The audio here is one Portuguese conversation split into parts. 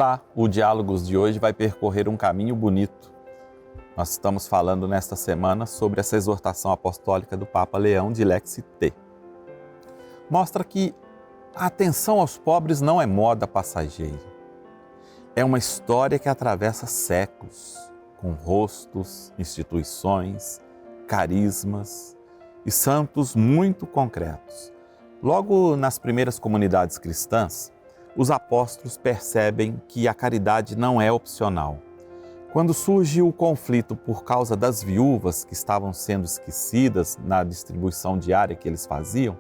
Olá, o Diálogos de hoje vai percorrer um caminho bonito. Nós estamos falando nesta semana sobre essa exortação apostólica do Papa Leão de Lexi T. Mostra que a atenção aos pobres não é moda passageira. É uma história que atravessa séculos, com rostos, instituições, carismas e santos muito concretos. Logo nas primeiras comunidades cristãs, os apóstolos percebem que a caridade não é opcional. Quando surge o conflito por causa das viúvas que estavam sendo esquecidas na distribuição diária que eles faziam,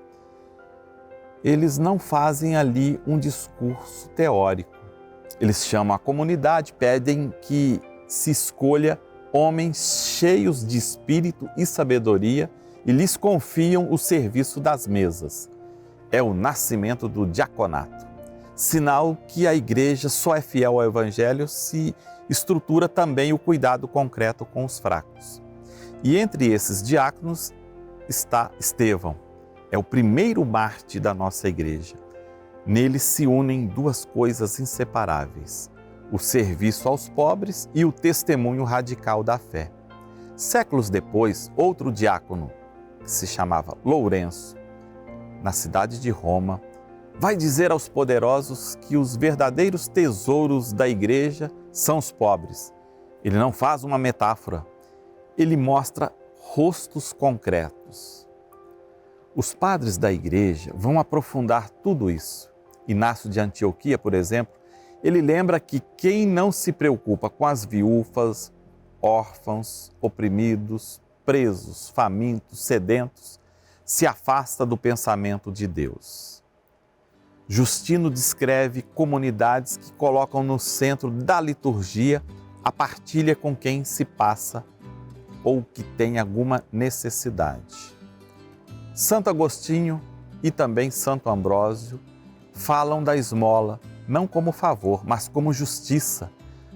eles não fazem ali um discurso teórico. Eles chamam a comunidade, pedem que se escolha homens cheios de espírito e sabedoria e lhes confiam o serviço das mesas. É o nascimento do diaconato. Sinal que a igreja só é fiel ao Evangelho se estrutura também o cuidado concreto com os fracos. E entre esses diáconos está Estevão. É o primeiro mártir da nossa igreja. Nele se unem duas coisas inseparáveis: o serviço aos pobres e o testemunho radical da fé. Séculos depois, outro diácono, que se chamava Lourenço, na cidade de Roma, vai dizer aos poderosos que os verdadeiros tesouros da igreja são os pobres. Ele não faz uma metáfora, ele mostra rostos concretos. Os padres da igreja vão aprofundar tudo isso. Inácio de Antioquia, por exemplo, ele lembra que quem não se preocupa com as viúvas, órfãos, oprimidos, presos, famintos, sedentos, se afasta do pensamento de Deus. Justino descreve comunidades que colocam no centro da liturgia a partilha com quem se passa ou que tem alguma necessidade. Santo Agostinho e também Santo Ambrósio falam da esmola não como favor, mas como justiça.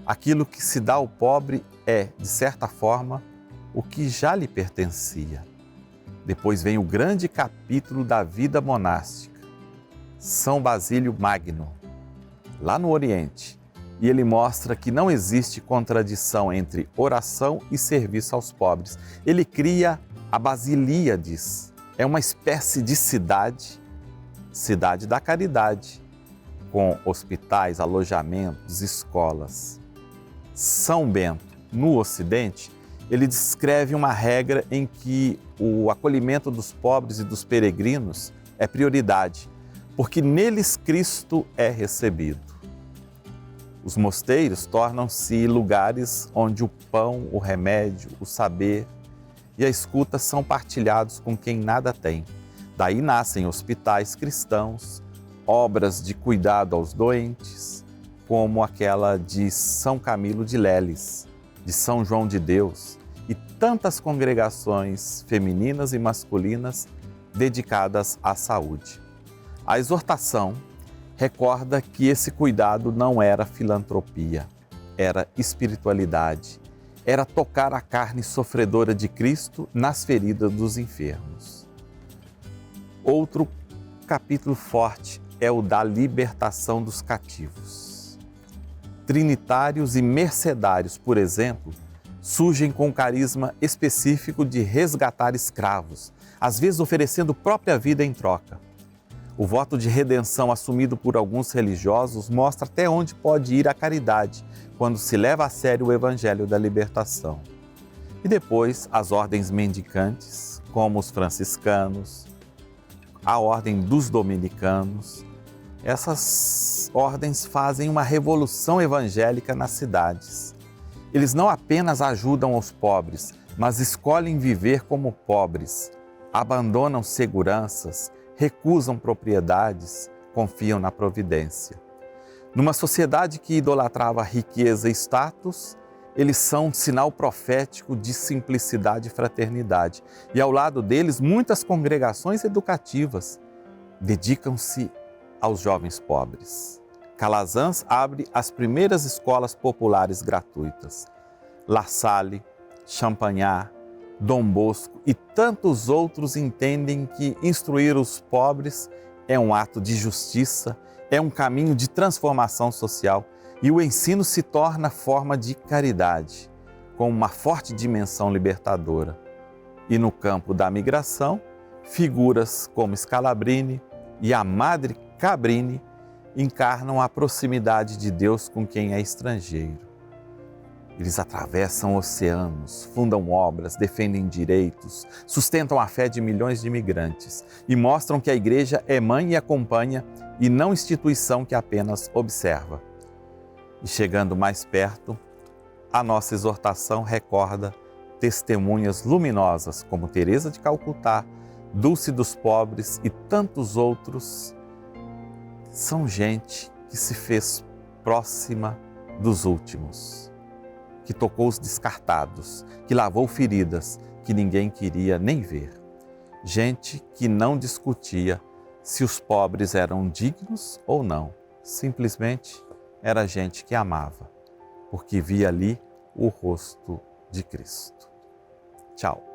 Aquilo que se dá ao pobre é, de certa forma, o que já lhe pertencia. Depois vem o grande capítulo da vida monástica. São Basílio Magno, lá no Oriente, e ele mostra que não existe contradição entre oração e serviço aos pobres. Ele cria a Basilíades, é uma espécie de cidade da caridade, com hospitais, alojamentos, escolas. São Bento, no Ocidente, ele descreve uma regra em que o acolhimento dos pobres e dos peregrinos é prioridade, porque neles Cristo é recebido. Os mosteiros tornam-se lugares onde o pão, o remédio, o saber e a escuta são partilhados com quem nada tem. Daí nascem hospitais cristãos, obras de cuidado aos doentes, como aquela de São Camilo de Leles, de São João de Deus, e tantas congregações femininas e masculinas dedicadas à saúde. A exortação recorda que esse cuidado não era filantropia, era espiritualidade, era tocar a carne sofredora de Cristo nas feridas dos enfermos. Outro capítulo forte é o da libertação dos cativos. Trinitários e mercedários, por exemplo, surgem com um carisma específico de resgatar escravos, às vezes oferecendo própria vida em troca. O voto de redenção assumido por alguns religiosos mostra até onde pode ir a caridade quando se leva a sério o evangelho da libertação. E depois, as ordens mendicantes, como os franciscanos, a ordem dos dominicanos. Essas ordens fazem uma revolução evangélica nas cidades. Eles não apenas ajudam os pobres, mas escolhem viver como pobres, abandonam seguranças, recusam propriedades, confiam na providência. Numa sociedade que idolatrava riqueza e status, eles são um sinal profético de simplicidade e fraternidade. E ao lado deles, muitas congregações educativas dedicam-se aos jovens pobres. Calazans abre as primeiras escolas populares gratuitas. La Salle, Champagnat, Dom Bosco e tantos outros entendem que instruir os pobres é um ato de justiça, é um caminho de transformação social E o ensino se torna forma de caridade, com uma forte dimensão libertadora. E no campo da migração, figuras como Scalabrini e a Madre Cabrini encarnam a proximidade de Deus com quem é estrangeiro. Eles atravessam oceanos, fundam obras, defendem direitos, sustentam a fé de milhões de imigrantes e mostram que a Igreja é mãe e acompanha e não instituição que apenas observa. E chegando mais perto, a nossa exortação recorda testemunhas luminosas como Teresa de Calcutá, Dulce dos Pobres e tantos outros. São gente que se fez próxima dos últimos, que tocou os descartados, que lavou feridas que ninguém queria nem ver. Gente que não discutia se os pobres eram dignos ou não. Simplesmente era gente que amava, porque via ali o rosto de Cristo. Tchau.